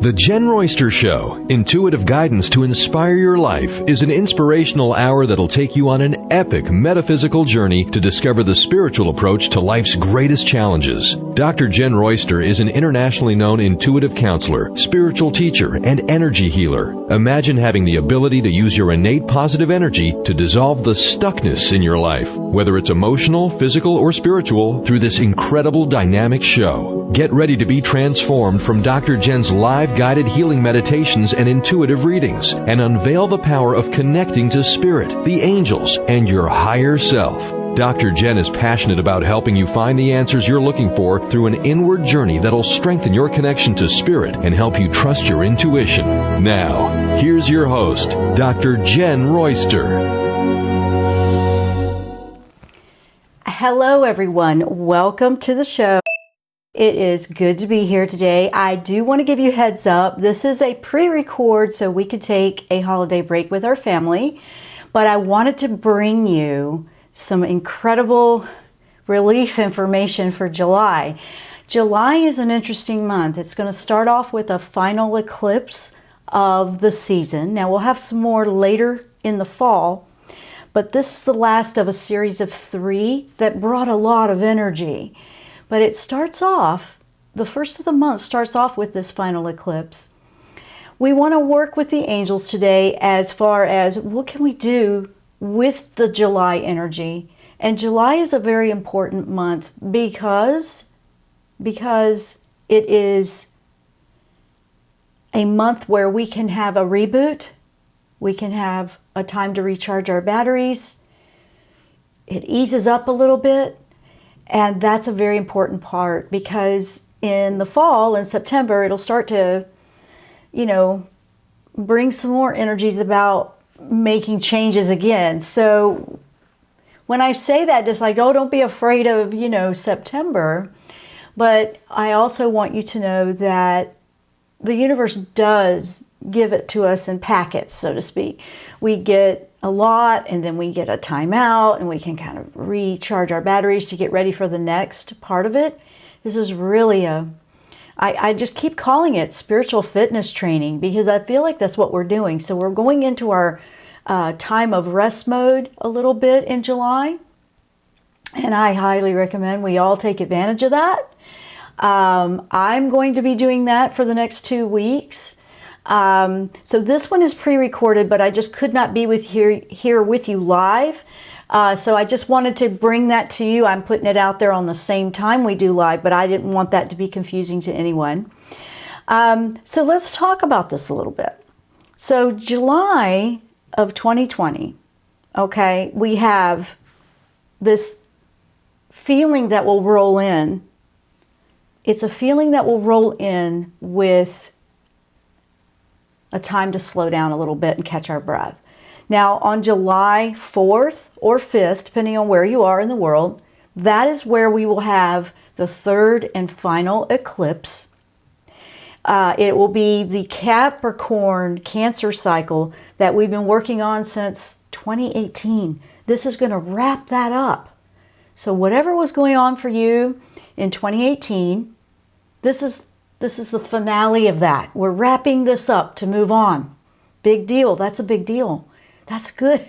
The Jenn Royster Show, intuitive guidance to inspire your life, is an inspirational hour that'll take you on an epic metaphysical journey to discover the spiritual approach to life's greatest challenges. Dr. Jenn Royster is an internationally known intuitive counselor, spiritual teacher, and energy healer. Imagine having the ability to use your innate positive energy to dissolve the stuckness in your life, whether it's emotional, physical, or spiritual, through this incredible dynamic show. Get ready to be transformed from Dr. Jenn's live guided healing meditations and intuitive readings, and unveil the power of connecting to spirit, the angels, and your higher self. Dr. Jenn is passionate about helping you find the answers you're looking for through an inward journey that'll strengthen your connection to spirit and help you trust your intuition. Now, here's your host, Dr. Jenn Royster. Hello, everyone. Welcome to the show. It is good to be here today. I do want to give you a heads up. This is a pre-record so we could take a holiday break with our family, but I wanted to bring you some incredible relief information for July. July is an interesting month. It's going to start off with a final eclipse of the season. Now we'll have some more later in the fall, but this is the last of a series of 3 that brought a lot of energy. But it starts off, the first of the month starts off with this final eclipse. We want to work with the angels today as far as what can we do with the July energy. And July is a very important month because it is a month where we can have a reboot. We can have a time to recharge our batteries. It eases up a little bit. And that's a very important part because in the fall, in September, it'll start to, bring some more energies about making changes again. So when I say that, it's like, oh, don't be afraid of, September. But I also want you to know that the universe does give it to us in packets, so to speak. We get a lot and then we get a timeout and we can kind of recharge our batteries to get ready for the next part of it. This is really I just keep calling it spiritual fitness training because I feel like that's what we're doing. So we're going into our time of rest mode a little bit in July. And I highly recommend we all take advantage of that. I'm going to be doing that for the next 2 weeks. So this one is pre-recorded, but I just could not be here with you live. So I just wanted to bring that to you. I'm putting it out there on the same time we do live, but I didn't want that to be confusing to anyone. So let's talk about this a little bit. So July of 2020, okay, we have this feeling that will roll in. It's a feeling that will roll in with a time to slow down a little bit and catch our breath. Now, on July 4th or 5th, depending on where you are in the world, that is where we will have the 3rd and final eclipse. It will be the Capricorn Cancer cycle that we've been working on since 2018. This is going to wrap that up. So whatever was going on for you in 2018, this is the finale of that. We're wrapping this up to move on. Big deal. That's a big deal. That's good.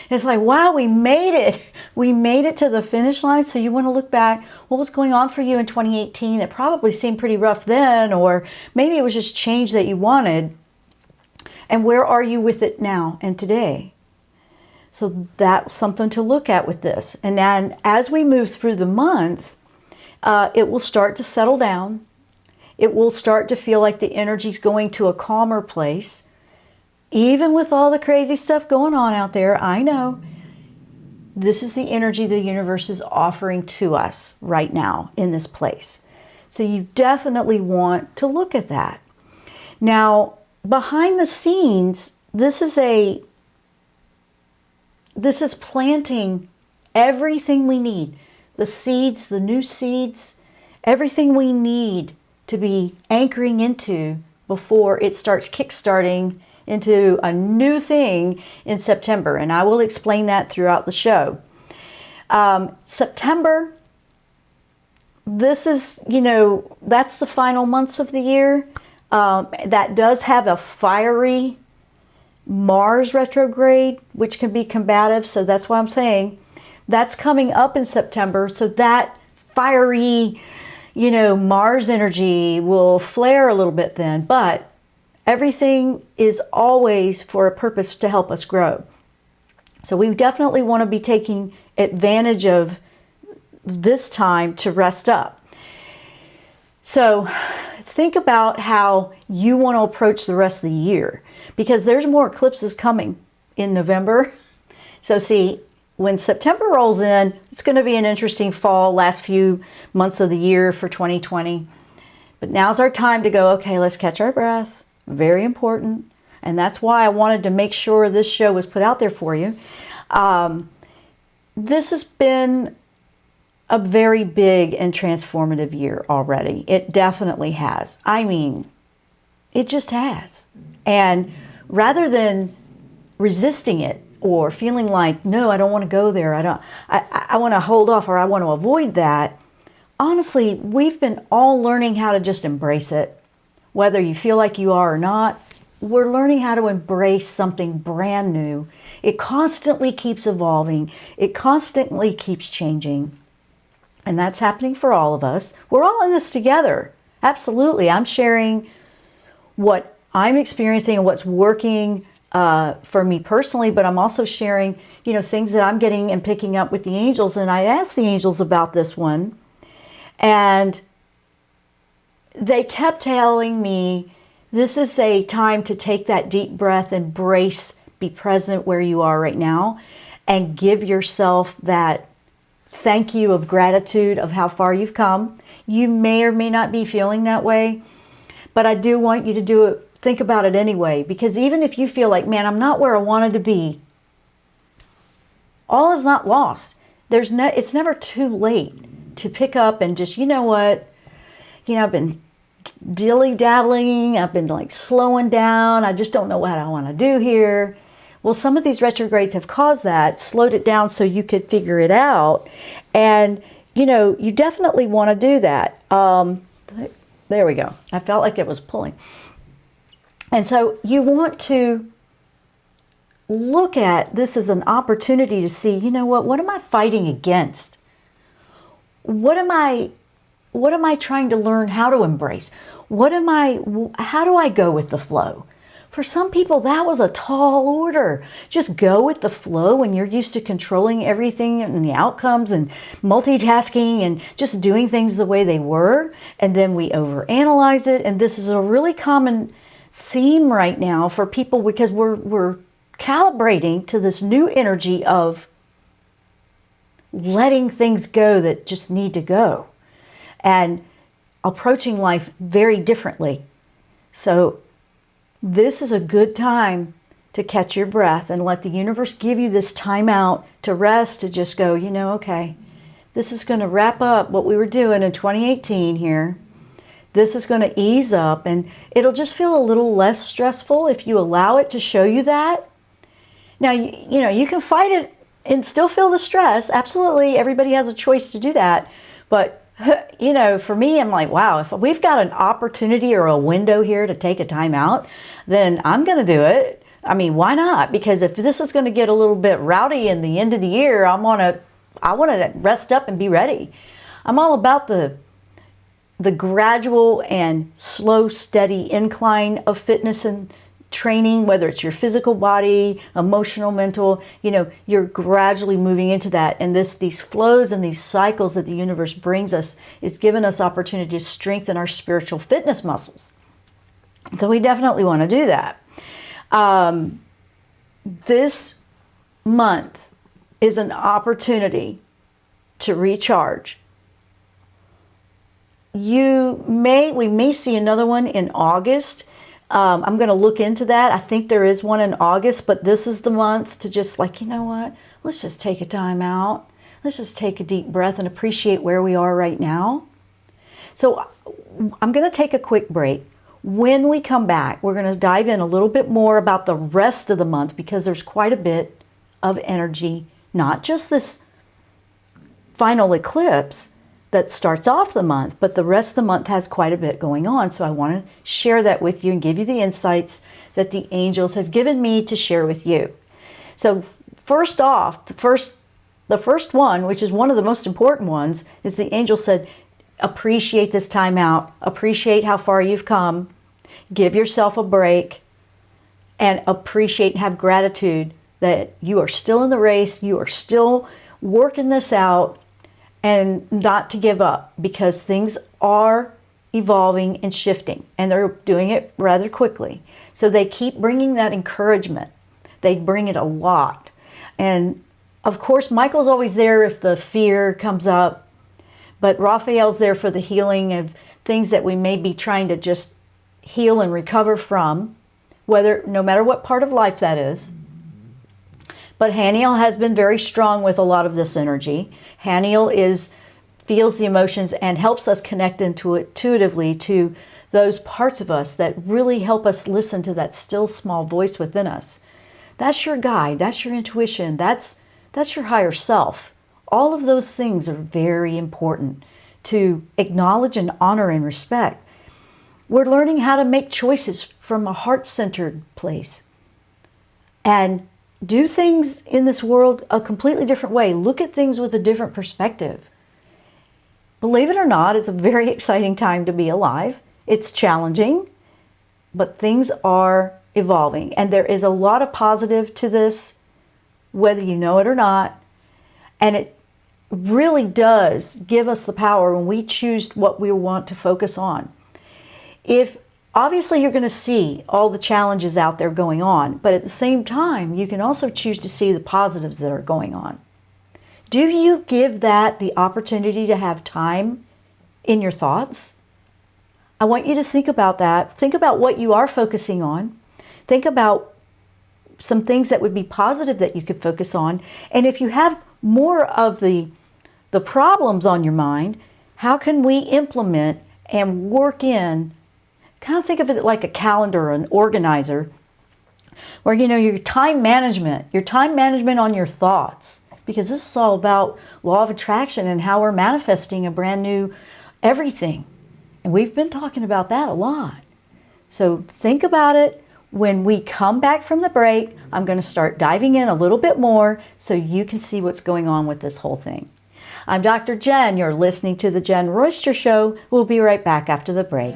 It's like, wow, we made it. We made it to the finish line. So you want to look back, what was going on for you in 2018? It probably seemed pretty rough then, or maybe it was just change that you wanted. And where are you with it now and today? So that's something to look at with this. And then as we move through the month, it will start to settle down. It will start to feel like the energy's going to a calmer place. Even with all the crazy stuff going on out there, I know this is the energy the universe is offering to us right now in this place. So you definitely want to look at that. Now, behind the scenes, this is planting everything we need. The seeds, the new seeds, everything we need to be anchoring into before it starts kickstarting into a new thing in September. And I will explain that throughout the show. September, this is, that's the final months of the year. that does have a fiery Mars retrograde, which can be combative. So that's why I'm saying that's coming up in September. So that fiery, Mars energy will flare a little bit then. But everything is always for a purpose to help us grow. So we definitely want to be taking advantage of this time to rest up. So think about how you want to approach the rest of the year, because there's more eclipses coming in November. So see, when September rolls in, it's going to be an interesting fall, last few months of the year for 2020. But now's our time to go, okay, let's catch our breath. Very important. And that's why I wanted to make sure this show was put out there for you. This has been a very big and transformative year already. It definitely has. I mean, it just has. And rather than resisting it or feeling like, no, I don't want to go there, I want to hold off, or I want to avoid that, honestly, we've been all learning how to just embrace it. Whether you feel like you are or not, we're learning how to embrace something brand new. It constantly keeps evolving. It constantly keeps changing. And that's happening for all of us. We're all in this together. Absolutely. I'm sharing what I'm experiencing and what's working for me personally, but I'm also sharing, things that I'm getting and picking up with the angels. And I asked the angels about this one, and they kept telling me, this is a time to take that deep breath, embrace, be present where you are right now, and give yourself that thank you of gratitude of how far you've come. You may or may not be feeling that way, but I do want you to do it. Think about it anyway, because even if you feel like, man, I'm not where I wanted to be, all is not lost. It's never too late to pick up and just, you know what, I've been dilly-daddling, I've been like slowing down, I just don't know what I want to do here. Well, some of these retrogrades have caused that, slowed it down so you could figure it out. And, you definitely want to do that. There we go. I felt like it was pulling. And so you want to look at this as an opportunity to see, what am I fighting against? What am I trying to learn how to embrace? How do I go with the flow? For some people, that was a tall order. Just go with the flow when you're used to controlling everything and the outcomes and multitasking and just doing things the way they were. And then we overanalyze it. And this is a really common theme right now for people, because we're calibrating to this new energy of letting things go that just need to go and approaching life very differently. So this is a good time to catch your breath and let the universe give you this time out to rest, to just go, okay, this is going to wrap up what we were doing in 2018 here. This is going to ease up, and it'll just feel a little less stressful if you allow it to show you that. Now, you can fight it and still feel the stress. Absolutely. Everybody has a choice to do that. But for me, I'm like, wow, if we've got an opportunity or a window here to take a time out, then I'm going to do it. I mean, why not? Because if this is going to get a little bit rowdy in the end of the year, I want to rest up and be ready. I'm all about the gradual and slow, steady incline of fitness and training, whether it's your physical body, emotional, mental, you're gradually moving into that. And these flows and these cycles that the universe brings us is giving us opportunity to strengthen our spiritual fitness muscles. So we definitely want to do that. This month is an opportunity to recharge. We may see another one in August. I'm going to look into that. I think there is one in August, but this is the month to just like, let's just take a time out. Let's just take a deep breath and appreciate where we are right now. So I'm going to take a quick break. When we come back, we're going to dive in a little bit more about the rest of the month, because there's quite a bit of energy, not just this final eclipse. that starts off the month, but the rest of the month has quite a bit going on. So I want to share that with you and give you the insights that the angels have given me to share with you. So first off, the first one, which is one of the most important ones, is the angel said, appreciate this time out, appreciate how far you've come, give yourself a break, and appreciate and have gratitude that you are still in the race, you are still working this out, and not to give up, because things are evolving and shifting, and they're doing it rather quickly. So they keep bringing that encouragement. They bring it a lot. And of course, Michael's always there if the fear comes up, but Raphael's there for the healing of things that we may be trying to just heal and recover from, no matter what part of life that is. But Haniel has been very strong with a lot of this energy. Haniel feels the emotions and helps us connect intuitively to those parts of us that really help us listen to that still small voice within us. That's your guide, that's your intuition, that's your higher self. All of those things are very important to acknowledge and honor and respect. We're learning how to make choices from a heart-centered place and do things in this world a completely different way. Look at things with a different perspective. Believe it or not, it's a very exciting time to be alive. It's challenging, but things are evolving. And there is a lot of positive to this, whether you know it or not. And it really does give us the power when we choose what we want to focus on. Obviously, you're going to see all the challenges out there going on, but at the same time, you can also choose to see the positives that are going on. Do you give that the opportunity to have time in your thoughts? I want you to think about that. Think about what you are focusing on. Think about some things that would be positive that you could focus on. And if you have more of the problems on your mind, how can we implement and work in, kind of think of it like a calendar, an organizer, where your time management on your thoughts, because this is all about law of attraction and how we're manifesting a brand new everything. And we've been talking about that a lot. So think about it. When we come back from the break, I'm going to start diving in a little bit more so you can see what's going on with this whole thing. I'm Dr. Jenn. You're listening to the Jenn Royster Show. We'll be right back after the break.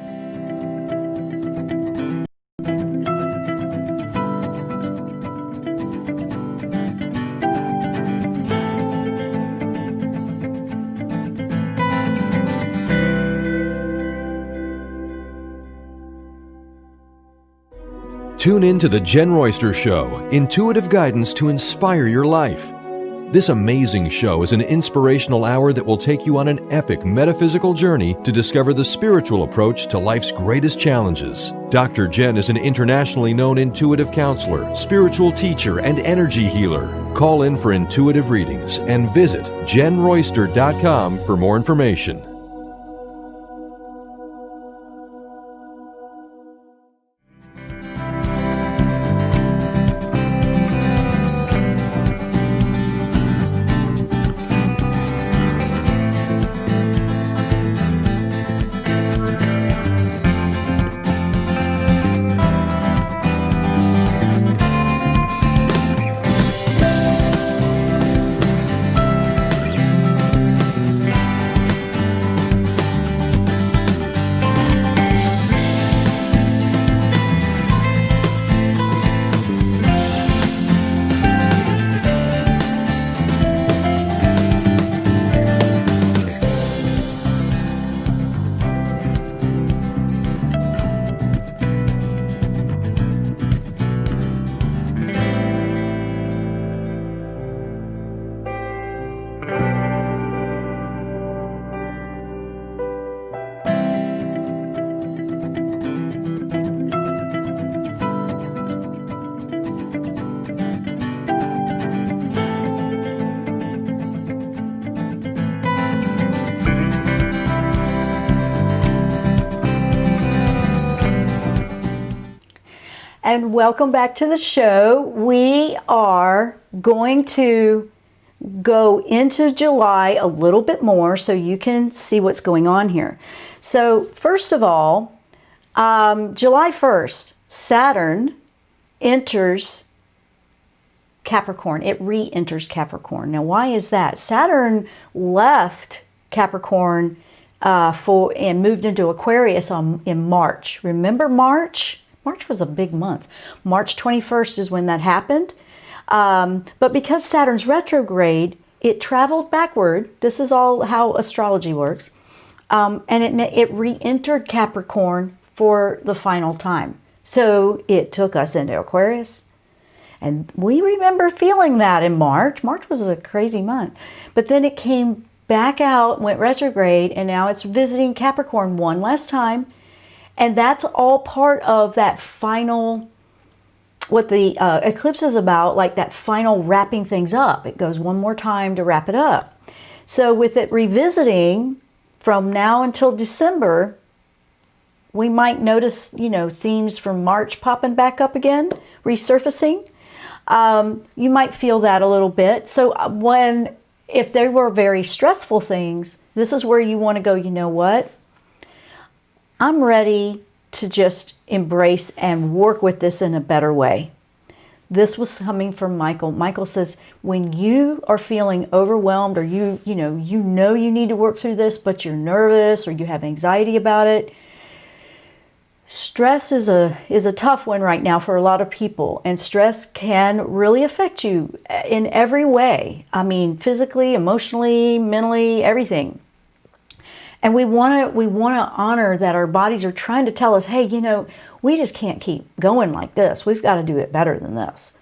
Tune in to the Jenn Royster Show, intuitive guidance to inspire your life. This amazing show is an inspirational hour that will take you on an epic metaphysical journey to discover the spiritual approach to life's greatest challenges. Dr. Jenn is an internationally known intuitive counselor, spiritual teacher, and energy healer. Call in for intuitive readings and visit JennRoyster.com for more information. And welcome back to the show. We are going to go into July a little bit more so you can see what's going on here. So first of all, July 1st, Saturn enters Capricorn. It re-enters Capricorn. Now, why is that? Saturn left Capricorn and moved into Aquarius in March. Remember March? March was a big month. March 21st is when that happened. But because Saturn's retrograde, it traveled backward. This is all how astrology works. And it re-entered Capricorn for the final time. So it took us into Aquarius. And we remember feeling that in March. March was a crazy month. But then it came back out, went retrograde, and now it's visiting Capricorn one last time. And that's all part of that final, what the eclipse is about, like that final wrapping things up. It goes one more time to wrap it up. So with it revisiting from now until December, we might notice, themes from March popping back up again, resurfacing. You might feel that a little bit. So if there were very stressful things, this is where you want to go, you know what? I'm ready to just embrace and work with this in a better way. This was coming from Michael. Michael says, when you are feeling overwhelmed or you know you need to work through this, but you're nervous or you have anxiety about it, stress is a tough one right now for a lot of people, and stress can really affect you in every way. I mean, physically, emotionally, mentally, everything. And we want to honor that our bodies are trying to tell us, hey, we just can't keep going like this. We've got to do it better than this.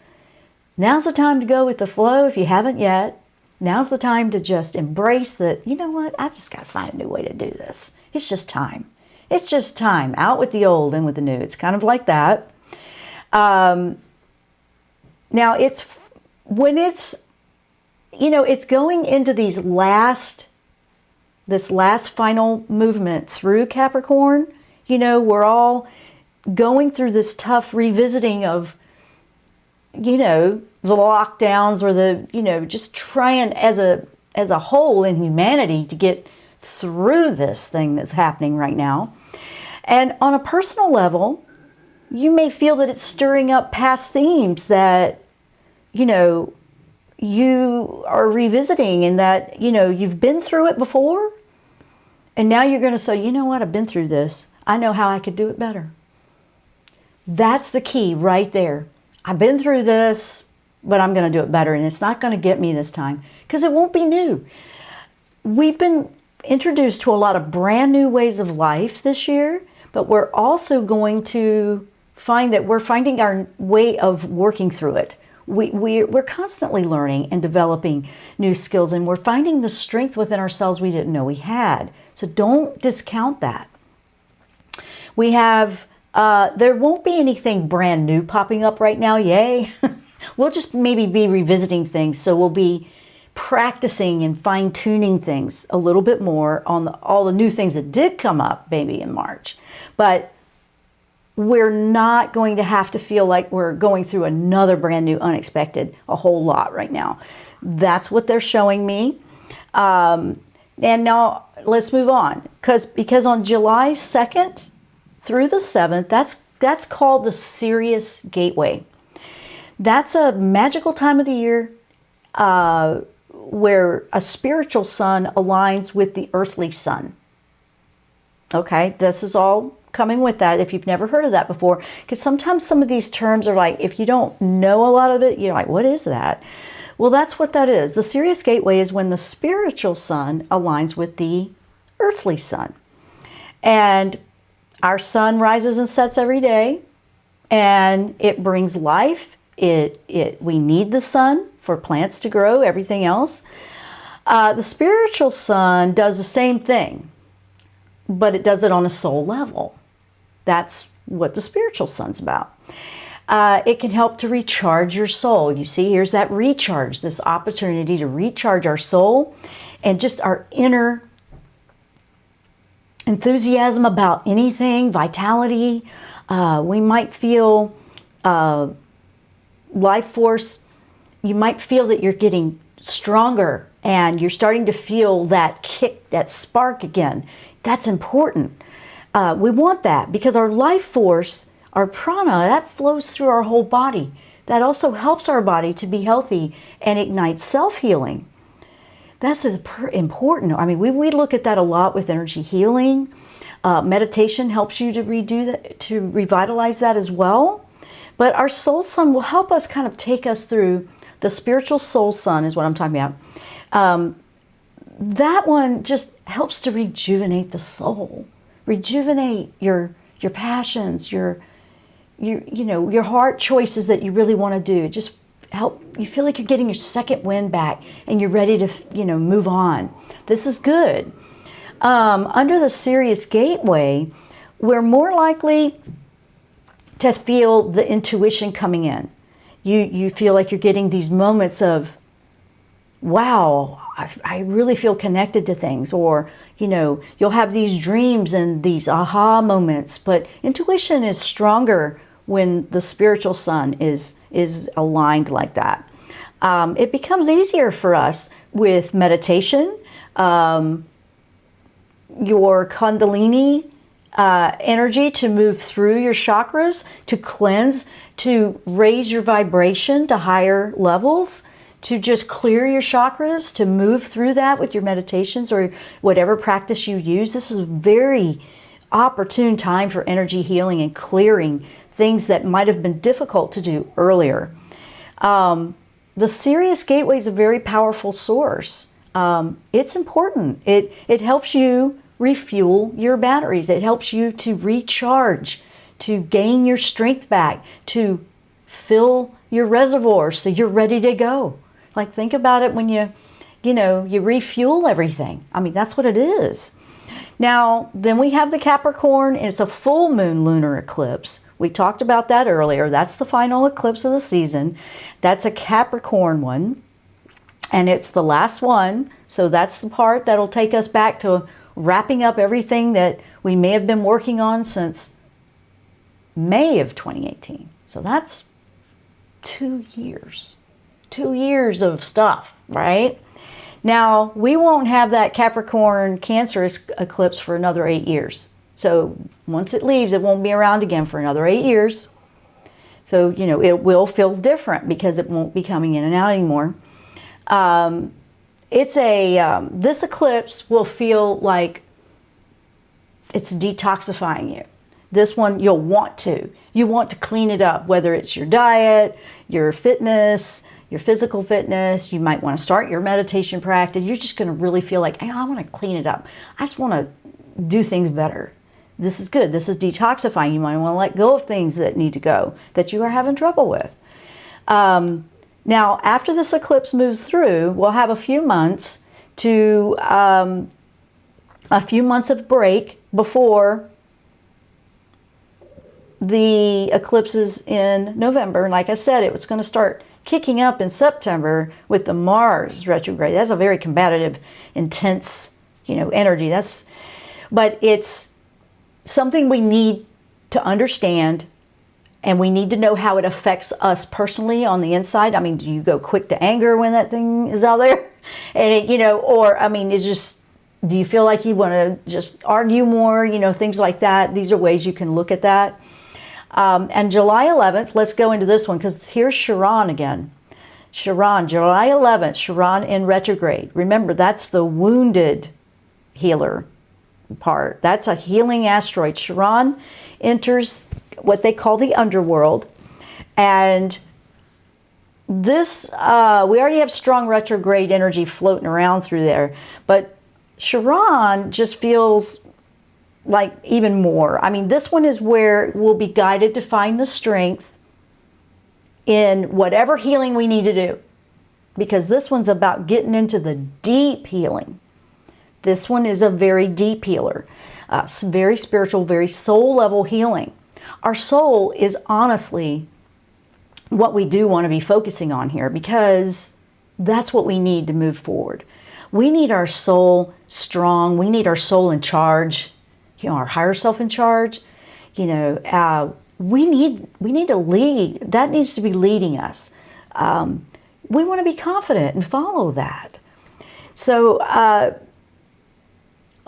Now's the time to go with the flow if you haven't yet. Now's the time to just embrace that, you know what, I've just got to find a new way to do this. It's just time. It's just time. Out with the old, in with the new. It's kind of like that. Now, it's going into this last final movement through Capricorn. We're all going through this tough revisiting of, the lockdowns or just trying as a whole in humanity to get through this thing that's happening right now. And on a personal level, you may feel that it's stirring up past themes that, you are revisiting, and that, you've been through it before. And now you're going to say, you know what, I've been through this. I know how I could do it better. That's the key right there. I've been through this, but I'm going to do it better. And it's not going to get me this time because it won't be new. We've been introduced to a lot of brand new ways of life this year, but we're also going to find that we're finding our way of working through it. We're constantly learning and developing new skills, and we're finding the strength within ourselves we didn't know we had. So don't discount that. We have, there won't be anything brand new popping up right now, yay. We'll just maybe be revisiting things. So we'll be practicing and fine-tuning things a little bit more on all the new things that did come up maybe in March. But we're not going to have to feel like we're going through another brand new unexpected a whole lot right now. That's what they're showing me. And now let's move on. Because on July 2nd through the 7th, that's called the Sirius Gateway. That's a magical time of the year where a spiritual sun aligns with the earthly sun. Okay, this is all coming with that if you've never heard of that before, because sometimes some of these terms are like, if you don't know a lot of it, you're like, what is that? Well, that's what that is. The Sirius Gateway is when the spiritual sun aligns with the earthly sun. And our sun rises and sets every day, and it brings life. We need the sun for plants to grow, everything else. The spiritual sun does the same thing, but it does it on a soul level. That's what the spiritual sun's about. It can help to recharge your soul. You see, here's that recharge, this opportunity to recharge our soul and just our inner enthusiasm about anything, vitality. We might feel life force. You might feel that you're getting stronger, and you're starting to feel that kick, that spark again. That's important. We want that because our life force, our prana, that flows through our whole body. That also helps our body to be healthy and ignites self-healing. That's important. I mean, we look at that a lot with energy healing. Meditation helps you to redo that, to revitalize that as well. But our soul sun will help us kind of take us through. The spiritual soul sun is what I'm talking about. That one just helps to rejuvenate the soul, rejuvenate your passions, your heart choices that you really want to do. Just help you feel like you're getting your second wind back and you're ready to move on. This is good. Under the Sirius gateway, we're more likely to feel the intuition coming in. You feel like you're getting these moments of, wow, I really feel connected to things. Or, you'll have these dreams and these aha moments. But intuition is stronger when the spiritual sun is aligned like that. It becomes easier for us with meditation, your Kundalini energy to move through your chakras, to cleanse, to raise your vibration to higher levels, to just clear your chakras, to move through that with your meditations or whatever practice you use. This is a very opportune time for energy healing and clearing things that might have been difficult to do earlier. The Sirius gateway is a very powerful source. It's important. It helps you refuel your batteries. It helps you to recharge, to gain your strength back, to fill your reservoir so you're ready to go. Like, think about it when you refuel everything. I mean, that's what it is. Now, then we have the Capricorn. It's a full moon lunar eclipse. We talked about that earlier. That's the final eclipse of the season. That's a Capricorn one, and it's the last one. So that's the part that'll take us back to wrapping up everything that we may have been working on since May of 2018. So that's 2 years. 2 years of stuff, right? Now, we won't have that Capricorn Cancer eclipse for another 8 years. So once it leaves, it won't be around again for another 8 years. So, it will feel different because it won't be coming in and out anymore. This eclipse will feel like it's detoxifying you. This one, you want to clean it up, whether it's your diet, your fitness, your physical fitness. You might want to start your meditation practice. You're just going to really feel like, hey, I want to clean it up. I just want to do things better. This is good. This is detoxifying. You might want to let go of things that need to go, that you are having trouble with. Now, after this eclipse moves through, we'll have a few months of break before the eclipses in November. And like I said, it was going to start kicking up in September with the Mars retrograde. That's a very combative, intense, energy. But it's something we need to understand, and we need to know how it affects us personally on the inside. I mean, do you go quick to anger when that thing is out there? And it's just, do you feel like you want to just argue more? Things like that. These are ways you can look at that. And July 11th, let's go into this one because here's Chiron again. Chiron, July 11th, Chiron in retrograde. Remember, that's the wounded healer part. That's a healing asteroid. Chiron enters what they call the underworld. And this, we already have strong retrograde energy floating around through there. But Chiron just feels like even more. I mean, this one is where we'll be guided to find the strength in whatever healing we need to do. Because this one's about getting into the deep healing. This one is a very deep healer. Very spiritual, very soul level healing. Our soul is honestly what we do want to be focusing on here, because that's what we need to move forward. We need our soul strong. We need our soul in charge. Our higher self in charge. We need to lead. That needs to be leading us. we want to be confident and follow that. So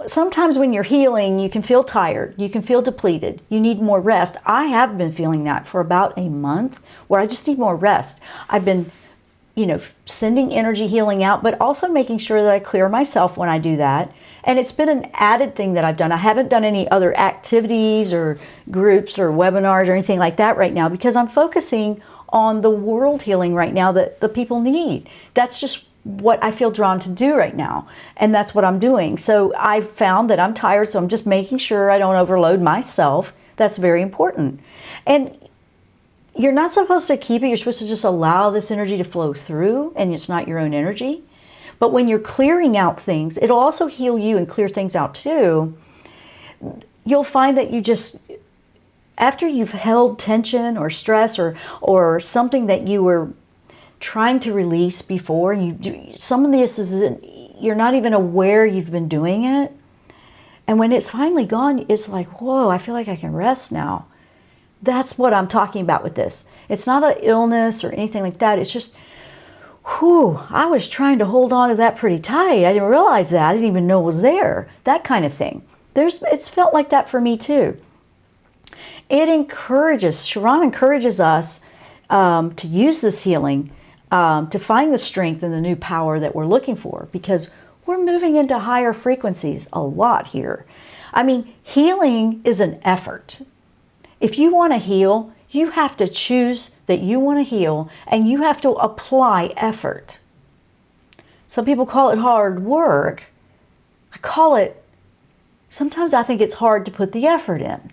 sometimes when you're healing, you can feel tired, you can feel depleted, you need more rest. I have been feeling that for about a month, where I just need more rest. I've been, sending energy healing out, but also making sure that I clear myself when I do that. And it's been an added thing that I've done. I haven't done any other activities or groups or webinars or anything like that right now, because I'm focusing on the world healing right now that the people need. That's just what I feel drawn to do right now. And that's what I'm doing. So I've found that I'm tired, so I'm just making sure I don't overload myself. That's very important. And you're not supposed to keep it. You're supposed to just allow this energy to flow through, and it's not your own energy. But when you're clearing out things, it'll also heal you and clear things out too. You'll find that you just, after you've held tension or stress or something that you were trying to release before, some of this you're not even aware you've been doing it. And when it's finally gone, it's like, whoa, I feel like I can rest now. That's what I'm talking about with this. It's not an illness or anything like that. It's just, whew, I was trying to hold on to that pretty tight. I didn't realize that. I didn't even know it was there. That kind of thing. It's felt like that for me too. Chiron encourages us to use this healing, to find the strength and the new power that we're looking for, because we're moving into higher frequencies a lot here. I mean, healing is an effort. If you want to heal, you have to choose that you want to heal, and you have to apply effort. Some people call it hard work. Sometimes I think it's hard to put the effort in.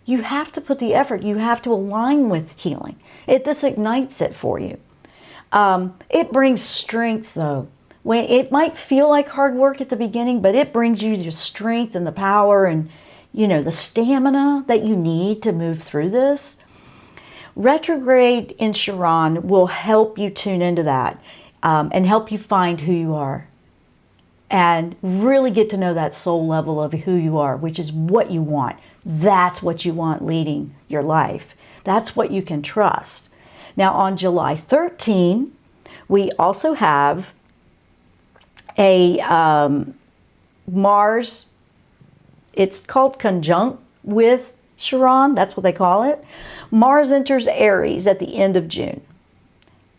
You have to put the effort. You have to align with healing. This ignites it for you. It brings strength, though. When it might feel like hard work at the beginning, but it brings you the strength and the power and the stamina that you need to move through this. Retrograde in Chiron will help you tune into that and help you find who you are and really get to know that soul level of who you are, which is what you want. That's what you want leading your life. That's what you can trust. Now on July 13, we also have a Mars. It's called conjunct with Chiron. That's what they call it. Mars enters Aries at the end of June.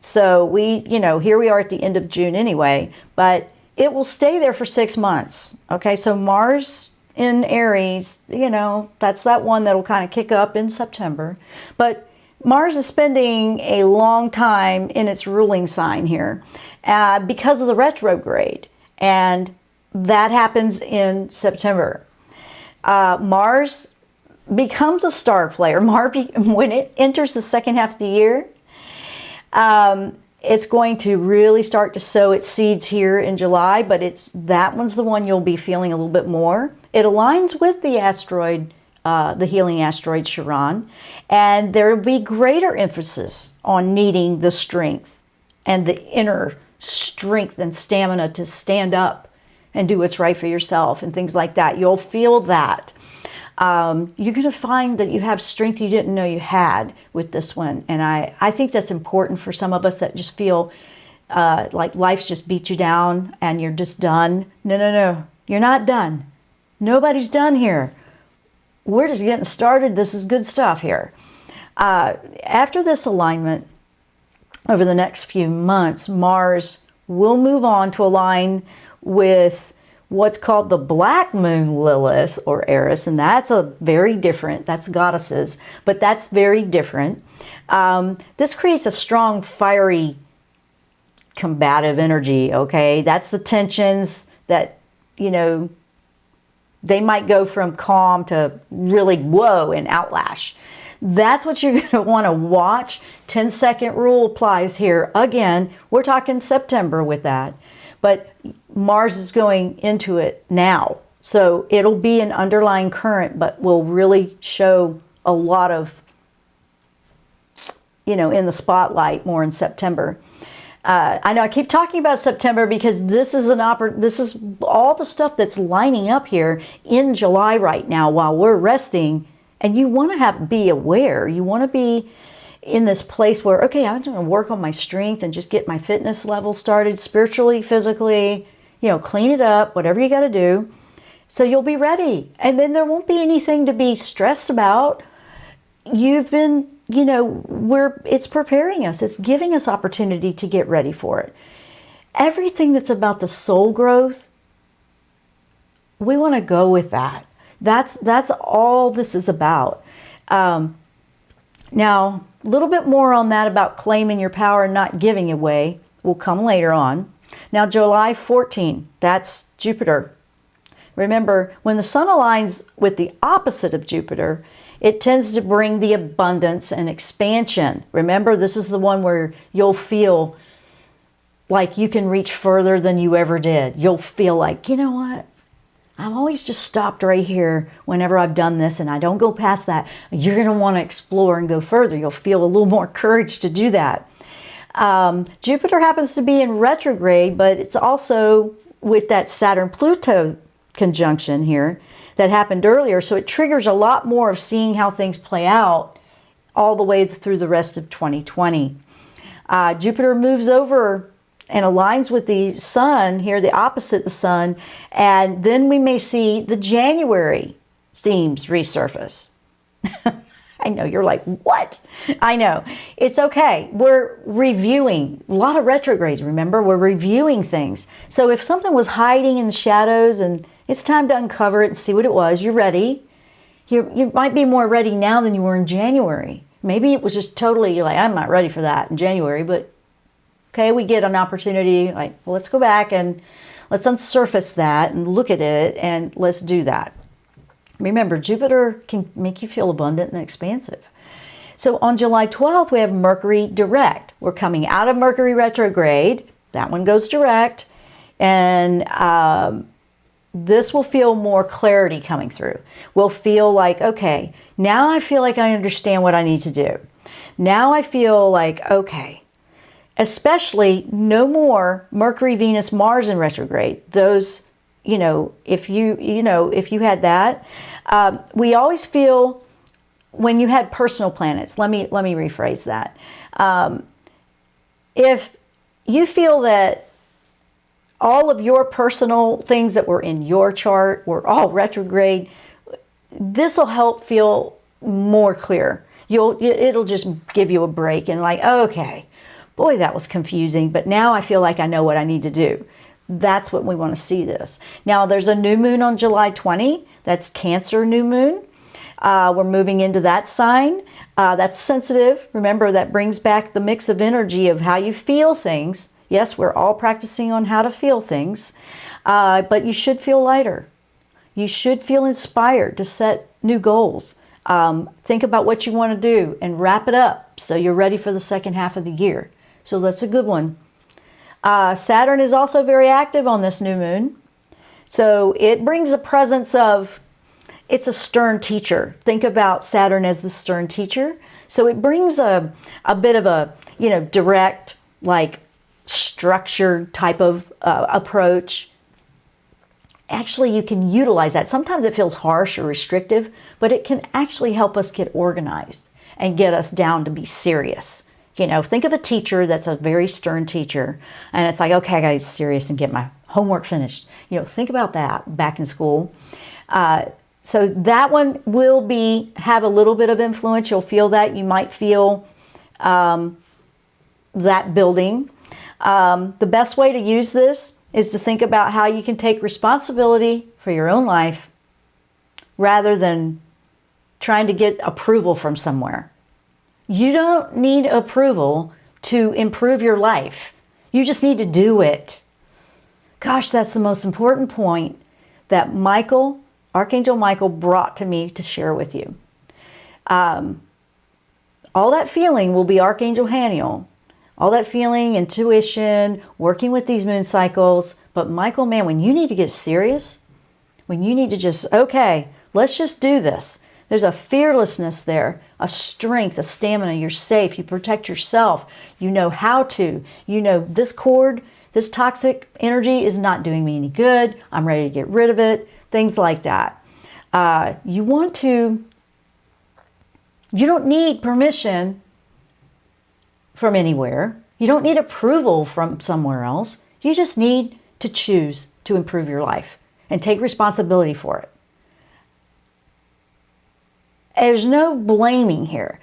So here we are at the end of June anyway, but it will stay there for 6 months. Okay, so Mars in Aries, that's that one that'll kind of kick up in September. But Mars is spending a long time in its ruling sign here because of the retrograde. And that happens in September. Mars becomes a star player. When it enters the second half of the year, it's going to really start to sow its seeds here in July, but that one's the one you'll be feeling a little bit more. It aligns with the asteroid, the healing asteroid Chiron, and there will be greater emphasis on needing the strength and the inner strength and stamina to stand up and do what's right for yourself and things like that. You'll feel that. You're going to find that you have strength you didn't know you had with this one. And I think that's important for some of us that just feel like life's just beat you down and you're just done. No. You're not done. Nobody's done here. We're just getting started. This is good stuff here. After this alignment, over the next few months, Mars will move on to align with what's called the black moon Lilith or Eris, and that's that's goddesses, but that's very different. This creates a strong, fiery, combative energy, okay? That's the tensions that, they might go from calm to really whoa and outlash. That's what you're going to want to watch. 10-second rule applies here. Again, we're talking September with that. But Mars is going into it now. So it'll be an underlying current, but will really show a lot of, in the spotlight more in September. I know I keep talking about September because this is all the stuff that's lining up here in July right now while we're resting. And you want to be aware. You want to be in this place where, okay, I'm going to work on my strength and just get my fitness level started spiritually, physically, clean it up, whatever you got to do. So you'll be ready. And then there won't be anything to be stressed about. You've been, it's preparing us. It's giving us opportunity to get ready for it. Everything that's about the soul growth, we want to go with that. That's all this is about. Now, a little bit more on that about claiming your power and not giving away will come later on. Now, July 14, that's Jupiter. Remember, when the sun aligns with the opposite of Jupiter, it tends to bring the abundance and expansion. Remember, this is the one where you'll feel like you can reach further than you ever did. You'll feel like, you know what? I've always just stopped right here whenever I've done this, and I don't go past that. You're going to want to explore and go further. You'll feel a little more courage to do that. Jupiter happens to be in retrograde, but it's also with that Saturn-Pluto conjunction here that happened earlier. So it triggers a lot more of seeing how things play out all the way through the rest of 2020. Jupiter moves over and aligns with the sun here, the opposite the sun, and then we may see the January themes resurface. I know, you're like, what? I know. It's okay. We're reviewing. A lot of retrogrades, remember? We're reviewing things. So if something was hiding in the shadows and it's time to uncover it and see what it was, you're ready. You might be more ready now than you were in January. Maybe it was just totally like, I'm not ready for that in January, but okay, we get an opportunity, like, well, let's go back and let's unsurface that and look at it and let's do that. Remember, Jupiter can make you feel abundant and expansive. So on July 12th, we have Mercury direct. We're coming out of Mercury retrograde. That one goes direct. And this will feel more clarity coming through. We'll feel like, okay, now I feel like I understand what I need to do. Now I feel like, okay, especially no more Mercury, Venus, Mars in retrograde. Those, if you had that, we always feel when you had personal planets. Let me rephrase that. If you feel that all of your personal things that were in your chart were all retrograde, this will help feel more clear. It'll just give you a break and like, okay. Boy, that was confusing, but now I feel like I know what I need to do. That's what we want to see this. Now, there's a new moon on July 20. That's Cancer new moon. We're moving into that sign. That's sensitive. Remember, that brings back the mix of energy of how you feel things. Yes, we're all practicing on how to feel things, but you should feel lighter. You should feel inspired to set new goals. Think about what you want to do and wrap it up so you're ready for the second half of the year. So that's a good one. Saturn is also very active on this new moon. So it brings a presence of, it's a stern teacher. Think about Saturn as the stern teacher. So it brings a bit of a, direct, like structured type of approach. Actually, you can utilize that. Sometimes it feels harsh or restrictive, but it can actually help us get organized and get us down to be serious. Think of a teacher that's a very stern teacher, and it's like, okay, I got to get serious and get my homework finished. Think about that back in school. So that one will have a little bit of influence. You'll feel that. You might feel that building. The best way to use this is to think about how you can take responsibility for your own life rather than trying to get approval from somewhere. You don't need approval to improve your life. You just need to do it. Gosh, that's the most important point that Archangel Michael brought to me to share with you. All that feeling will be Archangel Haniel. All that feeling, intuition, working with these moon cycles. But Michael, man, when you need to get serious, when you need to just, okay, let's just do this. There's a fearlessness there, a strength, a stamina. You're safe. You protect yourself. You know how to. This cord, this toxic energy is not doing me any good. I'm ready to get rid of it. Things like that. You don't need permission from anywhere. You don't need approval from somewhere else. You just need to choose to improve your life and take responsibility for it. There's no blaming here.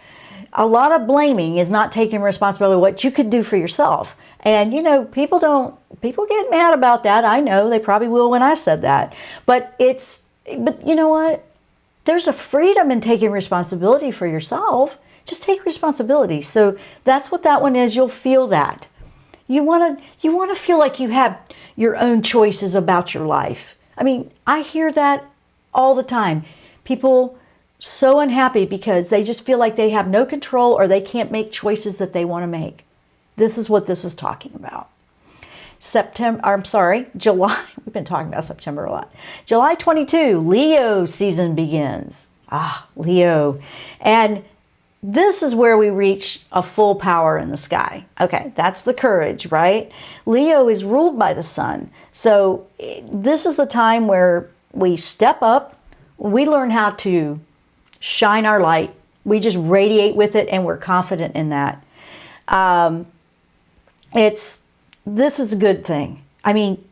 A lot of blaming is not taking responsibility for what you could do for yourself. And people get mad about that. I know they probably will when I said that. But you know what? There's a freedom in taking responsibility for yourself. Just take responsibility. So that's what that one is. You'll feel that. You want to feel like you have your own choices about your life. I mean, I hear that all the time. People so unhappy because they just feel like they have no control or they can't make choices that they want to make. This is what this is talking about. July. We've been talking about September a lot. July 22, Leo season begins. Leo. And this is where we reach a full power in the sky. Okay, that's the courage, right? Leo is ruled by the sun. So this is the time where we step up. We learn how to shine our light. We just radiate with it, and we're confident in that. This is a good thing. I mean,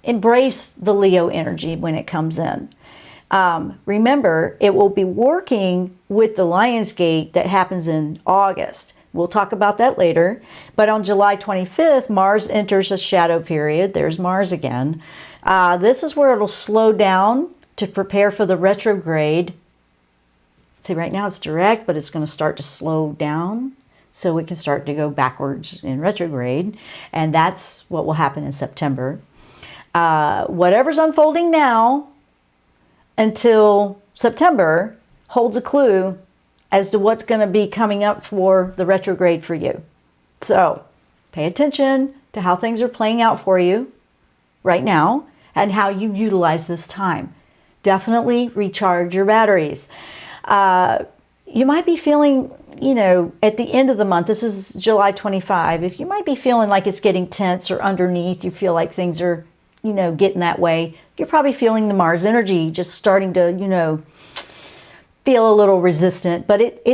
embrace the Leo energy when it comes in. Remember, it will be working with the Lion's Gate that happens in August. We'll talk about that later. But on July 25th, Mars enters a shadow period. There's Mars again. This is where it'll slow down to prepare for the retrograde. See, right now it's direct, but it's going to start to slow down. So we can start to go backwards in retrograde. And that's what will happen in September. Whatever's unfolding now until September holds a clue as to what's going to be coming up for the retrograde for you. So pay attention to how things are playing out for you right now and how you utilize this time. Definitely recharge your batteries. You might be feeling, at the end of the month, this is July 25, if you might be feeling like it's getting tense or underneath, you feel like things are, getting that way, you're probably feeling the Mars energy just starting to, feel a little resistant. But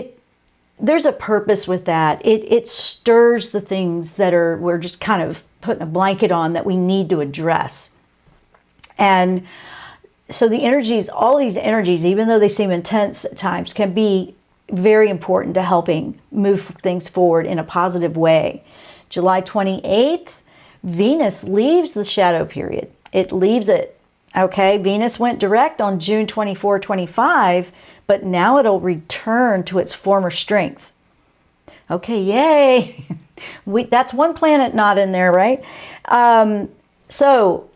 there's a purpose with that. It stirs the things that we're just kind of putting a blanket on that we need to address. And so the energies, all these energies, even though they seem intense at times, can be very important to helping move things forward in a positive way. July 28th, Venus leaves the shadow period. It leaves it. Okay, Venus went direct on June 24, 25, but now it'll return to its former strength. Okay, yay. That's one planet not in there, right? So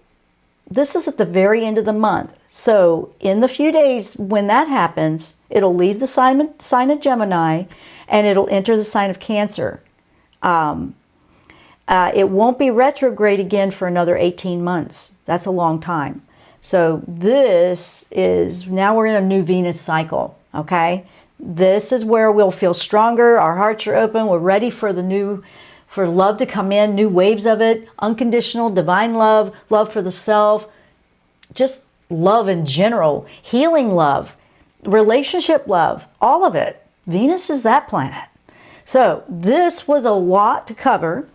this is at the very end of the month. So in the few days when that happens, it'll leave the sign of Gemini and it'll enter the sign of Cancer. It won't be retrograde again for another 18 months. That's a long time. So now we're in a new Venus cycle, okay? This is where we'll feel stronger. Our hearts are open. We're ready for for love to come in, new waves of it, unconditional, divine love, love for the self, just love in general, healing love, relationship love, all of it. Venus is that planet. So this was a lot to cover,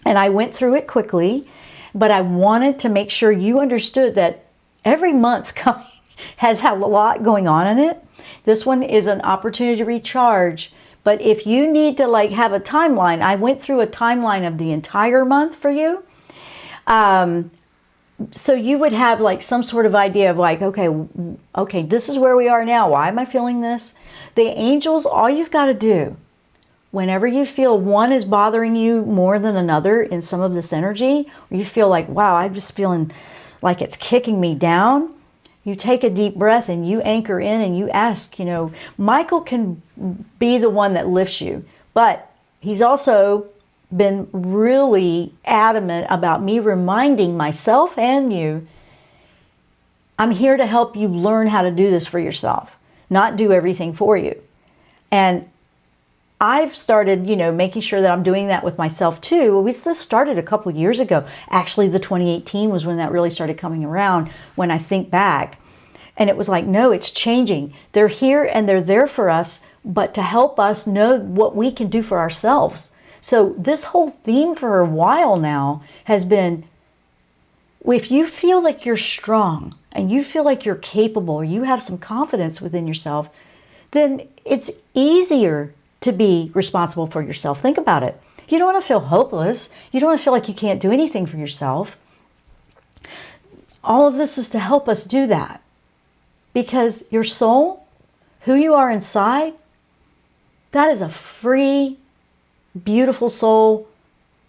and I went through it quickly, but I wanted to make sure you understood that every month coming has a lot going on in it. This one is an opportunity to recharge. But if you need to have a timeline, I went through a timeline of the entire month for you. So you would have some sort of idea of okay, this is where we are now. Why am I feeling this? The angels, all you've got to do, whenever you feel one is bothering you more than another in some of this energy, or you feel like, wow, I'm just feeling like it's kicking me down, you take a deep breath and you anchor in and you ask, Michael can be the one that lifts you, but he's also been really adamant about me reminding myself and you, I'm here to help you learn how to do this for yourself, not do everything for you. And I've started, making sure that I'm doing that with myself too. This started a couple years ago. Actually, the 2018 was when that really started coming around, when I think back. And it was like, no, it's changing. They're here and they're there for us, but to help us know what we can do for ourselves. So this whole theme for a while now has been, if you feel like you're strong and you feel like you're capable, or you have some confidence within yourself, then it's easier to be responsible for yourself. Think about it. You don't want to feel hopeless. You don't want to feel like you can't do anything for yourself. All of this is to help us do that, because your soul, who you are inside, that is a free, beautiful soul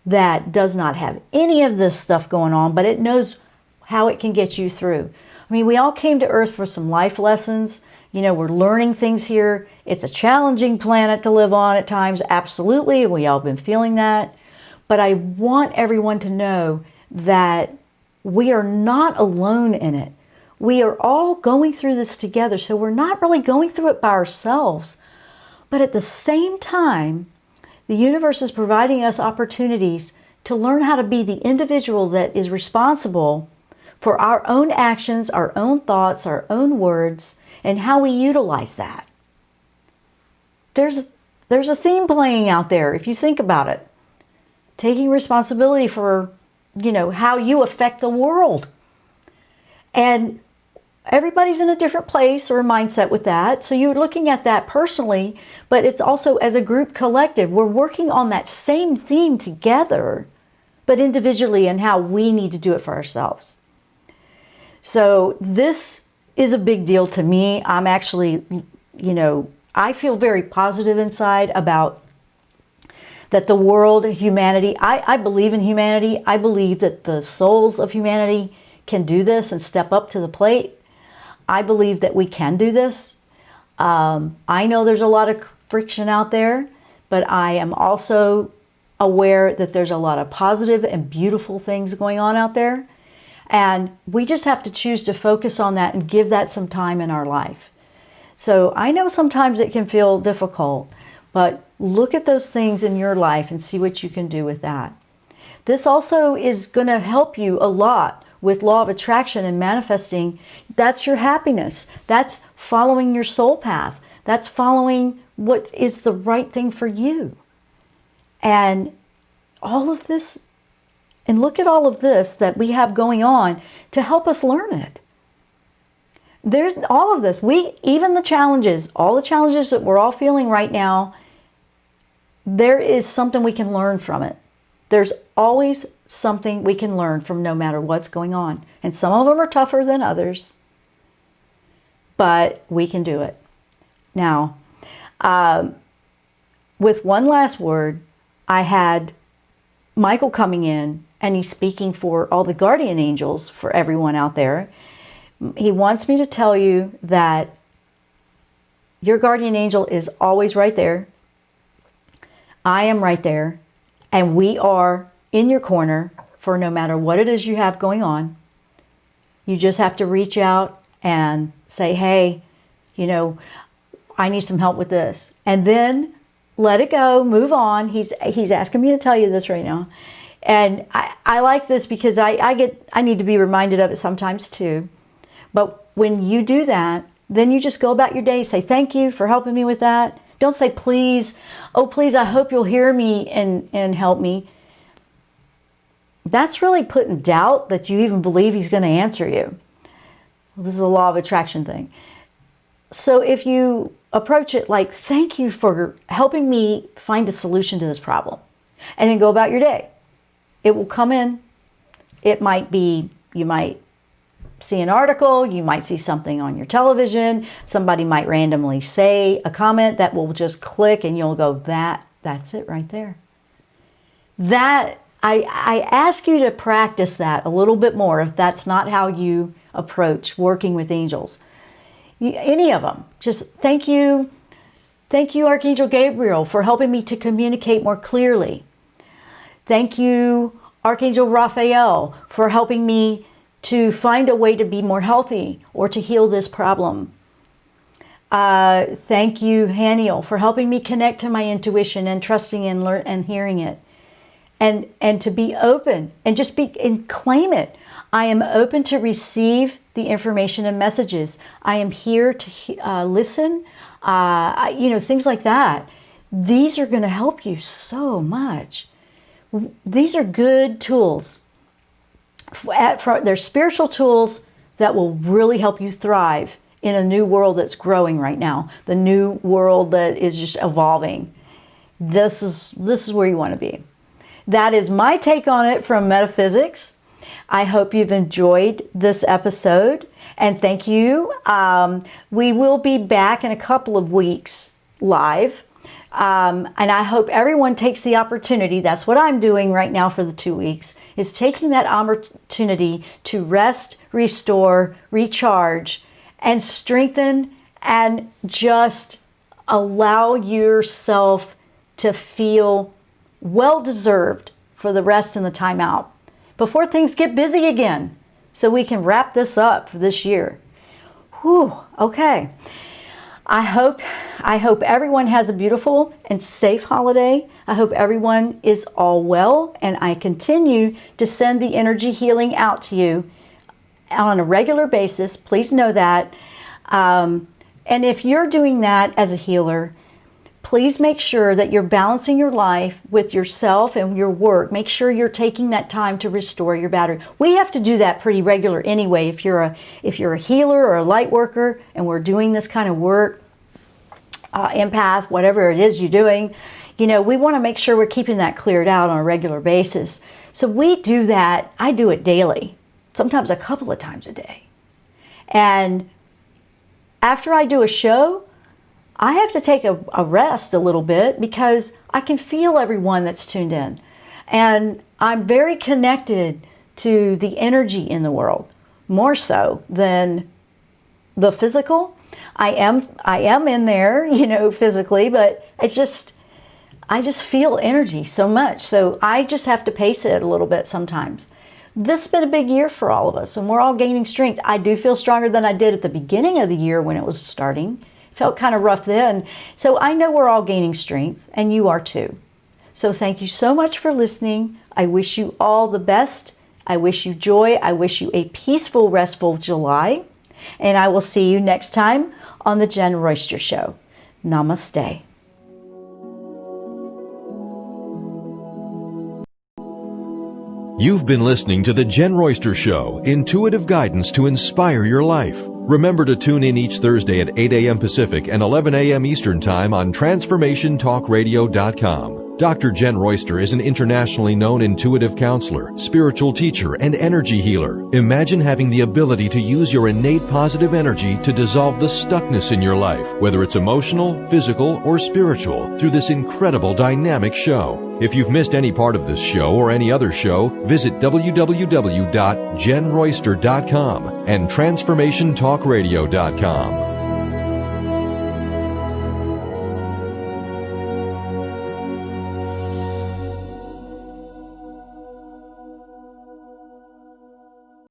that does not have any of this stuff going on, but it knows how it can get you through. I mean, we all came to Earth for some life lessons. You know, we're learning things here. It's a challenging planet to live on at times, absolutely. We all been feeling that. But I want everyone to know that we are not alone in it. We are all going through this together, so we're not really going through it by ourselves. But at the same time, the universe is providing us opportunities to learn how to be the individual that is responsible for our own actions, our own thoughts, our own words, and how we utilize that. There's a theme playing out there, if you think about it. Taking responsibility for, how you affect the world. And everybody's in a different place or mindset with that. So you're looking at that personally, but it's also as a group collective. We're working on that same theme together, but individually, and how we need to do it for ourselves. So this is a big deal to me. I'm actually, I feel very positive inside about that the world, humanity, I believe in humanity. I believe that the souls of humanity can do this and step up to the plate. I believe that we can do this. I know there's a lot of friction out there, but I am also aware that there's a lot of positive and beautiful things going on out there. And we just have to choose to focus on that and give that some time in our life. So I know sometimes it can feel difficult, but look at those things in your life and see what you can do with that. This also is going to help you a lot with law of attraction and manifesting. That's your happiness. That's following your soul path. That's following what is the right thing for you. And all of this, and look at all of this that we have going on to help us learn it. There's all of this. Even the challenges, all the challenges that we're all feeling right now, there is something we can learn from it. There's always something we can learn from, no matter what's going on. And some of them are tougher than others, but we can do it. Now, with one last word, I had Michael coming in, and he's speaking for all the guardian angels, for everyone out there. He wants me to tell you that your guardian angel is always right there. I am right there. And we are in your corner for no matter what it is you have going on. You just have to reach out and say, hey, I need some help with this. And then let it go, move on. He's asking me to tell you this right now. And I like this because I need to be reminded of it sometimes too. But when you do that, then you just go about your day, say thank you for helping me with that. Don't say please, oh please, I hope you'll hear me and help me. That's really putting doubt that you even believe he's going to answer you. Well, this is a law of attraction thing. So if you approach it like, thank you for helping me find a solution to this problem, and then go about your day. It will come in. It might be, you might see an article, you might see something on your television, somebody might randomly say a comment that will just click, and you'll go, that's it right there. That, I ask you to practice that a little bit more if that's not how you approach working with angels. Any of them. Just thank you, Archangel Gabriel, for helping me to communicate more clearly. Thank you, Archangel Raphael, for helping me to find a way to be more healthy or to heal this problem. Thank you, Haniel, for helping me connect to my intuition and trusting and hearing it. And to be open and just and claim it. I am open to receive the information and messages. I am here to listen, things like that. these are going to help you so much. These are good tools. They're spiritual tools that will really help you thrive in a new world that's growing right now, the new world that is just evolving. This is where you want to be. That is my take on it from metaphysics. I hope you've enjoyed this episode, and thank you. We will be back in a couple of weeks live, and I hope everyone takes the opportunity. That's what I'm doing right now for the 2 weeks, is taking that opportunity to rest, restore, recharge, and strengthen, and just allow yourself to feel well-deserved for the rest and the time out before things get busy again, so we can wrap this up for this year. Whew, okay. I hope everyone has a beautiful and safe holiday. I hope everyone is all well, and I continue to send the energy healing out to you on a regular basis. Please know that. And if you're doing that as a healer, please make sure that you're balancing your life with yourself and your work. Make sure you're taking that time to restore your battery. We have to do that pretty regular anyway. If you're a healer or a light worker and we're doing this kind of work, empath, whatever it is you're doing, we want to make sure we're keeping that cleared out on a regular basis. So we do that. I do it daily, sometimes a couple of times a day. And after I do a show, I have to take a rest a little bit, because I can feel everyone that's tuned in. And I'm very connected to the energy in the world, more so than the physical. I am in there, physically, but I just feel energy so much. So I just have to pace it a little bit sometimes. This has been a big year for all of us, and we're all gaining strength. I do feel stronger than I did at the beginning of the year when it was starting. Felt kind of rough then. So I know we're all gaining strength, and you are too. So thank you so much for listening. I wish you all the best. I wish you joy. I wish you a peaceful, restful July. And I will see you next time on the Jenn Royster Show. Namaste. You've been listening to the Jenn Royster Show, intuitive guidance to inspire your life. Remember to tune in each Thursday at 8 a.m. Pacific and 11 a.m. Eastern Time on transformationtalkradio.com. Dr. Jenn Royster is an internationally known intuitive counselor, spiritual teacher, and energy healer. Imagine having the ability to use your innate positive energy to dissolve the stuckness in your life, whether it's emotional, physical, or spiritual, through this incredible dynamic show. If you've missed any part of this show or any other show, visit www.jenroyster.com and transformationtalkradio.com.